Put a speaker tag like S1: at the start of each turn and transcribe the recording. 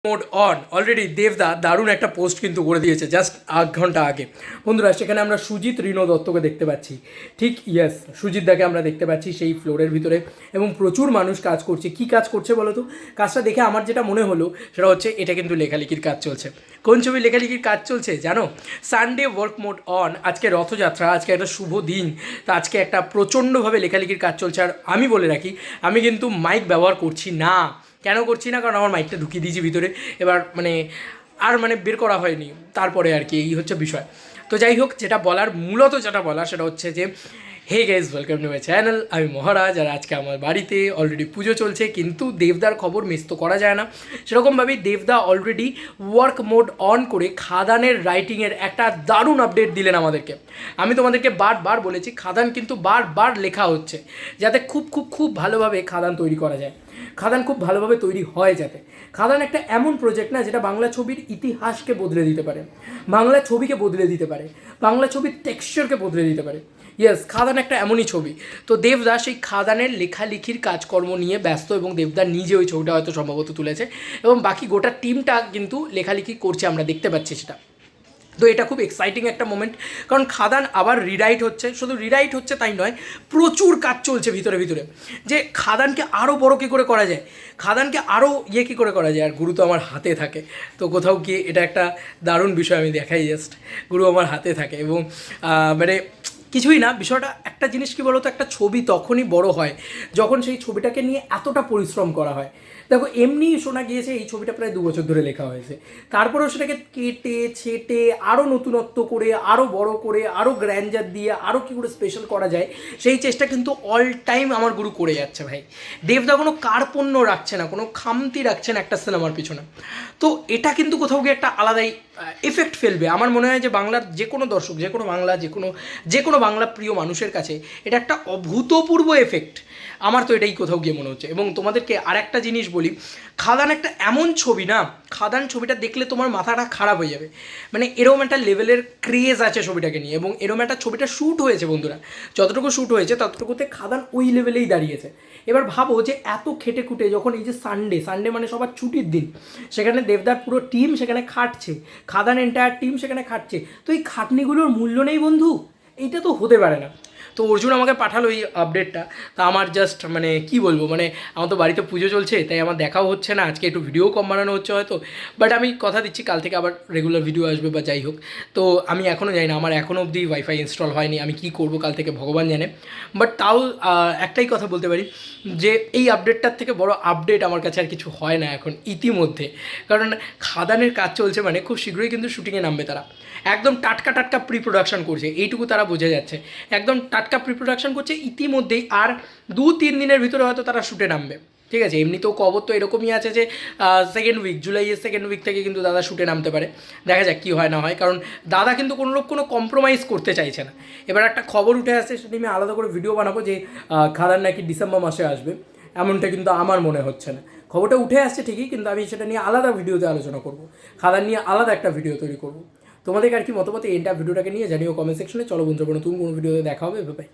S1: Mode on already দেবদা দারুণ একটা পোস্ট কিন্তু করে দিয়েছে জাস্ট 8 ঘন্টা আগে। বন্ধুরা সেখানে আমরা সুজিত রিনো দত্তকে দেখতে পাচ্ছি। ঠিক ইয়েস, সুজিত দাকে আমরা দেখতে পাচ্ছি সেই ফ্লোরের ভিতরে এবং প্রচুর মানুষ কাজ করছে। কি কাজ করছে বলো তো? কাজটা দেখে আমার যেটা মনে হলো সেটা হচ্ছে এটা কিন্তু লেখালেখির কাজ চলছে। কোন ছবি লেখালেখির কাজ চলছে জানো? Sunday work mode on. আজকে রথযাত্রা, আজকে একটা শুভ দিন, তা আজকে একটা প্রচণ্ডভাবে লেখালেখির কাজ চলছে। আর আমি বলে রাখি, আমি কিন্তু মাইক ব্যবহার করছি না। কেন করছি না? কারণ আমার মাইকটা ঢুকিয়ে দিয়েছি ভিতরে, এবার আর বের করা হয়নি। তারপরে আর কি এই হচ্ছে বিষয়। তো যাই হোক, মূলত যেটা বলার সেটা হচ্ছে যে hey guys, welcome to my channel. আমি মহারাজ, আর আজকে আমার বাড়িতে অলরেডি পুজো চলছে, কিন্তু দেবদার খবর মিস তো করা যায় না। সেরকমভাবেই দেবদা অলরেডি ওয়ার্ক মোড অন করে খাদানের রাইটিংয়ের একটা দারুণ আপডেট দিলেন আমাদেরকে। আমি তোমাদেরকে বারবার বলেছি, খাদান কিন্তু বারবার লেখা হচ্ছে যাতে খুব খুব খুব ভালোভাবে খাদান তৈরি করা যায়, খাদান খুব ভালোভাবে তৈরি হয় যাতে। খাদান একটা এমন প্রজেক্ট না যেটা বাংলা ছবির ইতিহাসকে বদলে দিতে পারে, বাংলা ছবিকে বদলে দিতে পারে, বাংলা ছবির টেক্সচারকে বদলে দিতে পারে। ইয়েস, খাদান একটা এমনই ছবি। তো দেবদা সেই খাদানের লেখালেখির কাজকর্ম নিয়ে ব্যস্ত, এবং দেবদা নিজে ওই ছবিটা হয়তো সম্ভবত তুলেছে, এবং বাকি গোটা টিমটা কিন্তু লেখালেখি করছে, আমরা দেখতে পাচ্ছি সেটা। তো এটা খুব এক্সাইটিং একটা মোমেন্ট, কারণ খাদান আবার রিরাইট হচ্ছে। শুধু রিরাইট হচ্ছে তাই নয়, প্রচুর কাজ চলছে ভিতরে ভিতরে, যে খাদানকে আরও বড়ো কী করে করা যায়, খাদানকে আরও কী করে করা যায়। আর গুরু তো আমার হাতে থাকে, তো কোথাও গিয়ে এটা একটা দারুণ বিষয় আমি দেখাই। জাস্ট গুরু আমার হাতে থাকে, এবং কিছুই না, বিষয়টা একটা জিনিস কী বলো তো, একটা ছবি তখনই বড় হয় যখন সেই ছবিটাকে নিয়ে এতটা পরিশ্রম করা হয়। দেখো, এমনি শোনা গিয়েছে এই ছবিটা প্রায় 2 বছর ধরে লেখা হয়েছে, তারপরেও সেটাকে কেটে ছেটে আরও নতুনত্ব করে, আরও বড় করে, আরও গ্র্যান্ডার দিয়ে আরও কী করে স্পেশাল করা যায়, সেই চেষ্টা কিন্তু অল টাইম আমার গুরু করে যাচ্ছে ভাই। দেবদা কোনো কার্পণ্য রাখছে না, কোনো খামতি রাখছে না একটা সিনেমার পিছনে। তো এটা কিন্তু কোথাও গিয়ে একটা আলাদাই এফেক্ট ফেলবে। আমার মনে হয় যে বাংলার যে কোনো দর্শক, যে কোনো বাংলা প্রিয় মানুষের কাছে এটা একটা অভূতপূর্ব এফেক্ট। আমার তো এটাই কোথাও গিয়ে মনে হচ্ছে। এবং তোমাদেরকে আর একটা জিনিস বলি, খাদান একটা এমন ছবি না, খাদান ছবিটা দেখলে তোমার মাথাটা খারাপ হয়ে যাবে। এরকম একটা লেভেলের ক্রেজ আছে ছবিটাকে নিয়ে, এবং এরকম একটা ছবিটা শ্যুট হয়েছে বন্ধুরা। যতটুকু শ্যুট হয়েছে ততটুকুতে খাদান ওই লেভেলেই দাঁড়িয়েছে। এবার ভাবো যে এত খেটে খুঁটে যখন এই যে সানডে মানে সবার ছুটির দিন, সেখানে দেবদার পুরো টিম সেখানে খাটছে, খাদান এন্টায়ার টিম সেখানে খাটছে, তো এই খাটনিগুলোর মূল্য নেই বন্ধু? এইটা তো হতে পারে না। তো অর্জুন আমাকে পাঠালো এই আপডেটটা, তা আমার জাস্ট কী বলবো, আমার তো বাড়িতে পুজো চলছে, তাই আমার দেখাও হচ্ছে না, আজকে একটু ভিডিও কম বানানো হচ্ছে হয়তো, বাট আমি কথা দিচ্ছি কাল থেকে আবার রেগুলার ভিডিও আসবে বা যাই হোক। তো আমি এখনও জানি না, আমার এখনও অবধি ওয়াইফাই ইনস্টল হয়নি, আমি কী করবো কাল থেকে ভগবান জানে। বাট তাও একটাই কথা বলতে পারি যে এই আপডেটটার থেকে বড় আপডেট আমার কাছে আর কিছু হয় না এখন ইতিমধ্যে, কারণ খাদানের কাজ চলছে, খুব শীঘ্রই কিন্তু শুটিংয়ে নামবে তারা। একদম টাটকা টাটকা প্রি প্রোডাকশন করছে, এইটুকু তারা বোঝা যাচ্ছে, একদম টাটকা প্রি প্রোডাকশন করছে ইতিমধ্যেই। আর 2-3 দিনের ভিতরে হয়তো তারা শুটে নামবে, ঠিক আছে? এমনিতেও খবর তো এরকমই আছে যে জুলাইয়ের সেকেন্ড উইক থেকে কিন্তু দাদা শুটে নামতে পারে। দেখা যাক কী হয় না হয়, কারণ দাদা কিন্তু কোনো কম্প্রোমাইজ করতে চাইছে না। এবার একটা খবর উঠে আসছে, সেটা আমি আলাদা করে ভিডিও বানাবো, যে খাদান নাকি ডিসেম্বর মাসে আসবে, এমনটা কিন্তু আমার মনে হচ্ছে না। খবরটা উঠে আসছে ঠিকই, কিন্তু আমি সেটা নিয়ে আলাদা ভিডিওতে আলোচনা করব, খাদান নিয়ে আলাদা একটা ভিডিও তৈরি করব। তোমাদের আর কি মতামত এই ভিডিওটাকে নিয়ে জানিও কমেন্ট সেকশনে। চলো বন্ধুরা, নতুন কোনো ভিডিওতে দেখা হবে, বাই।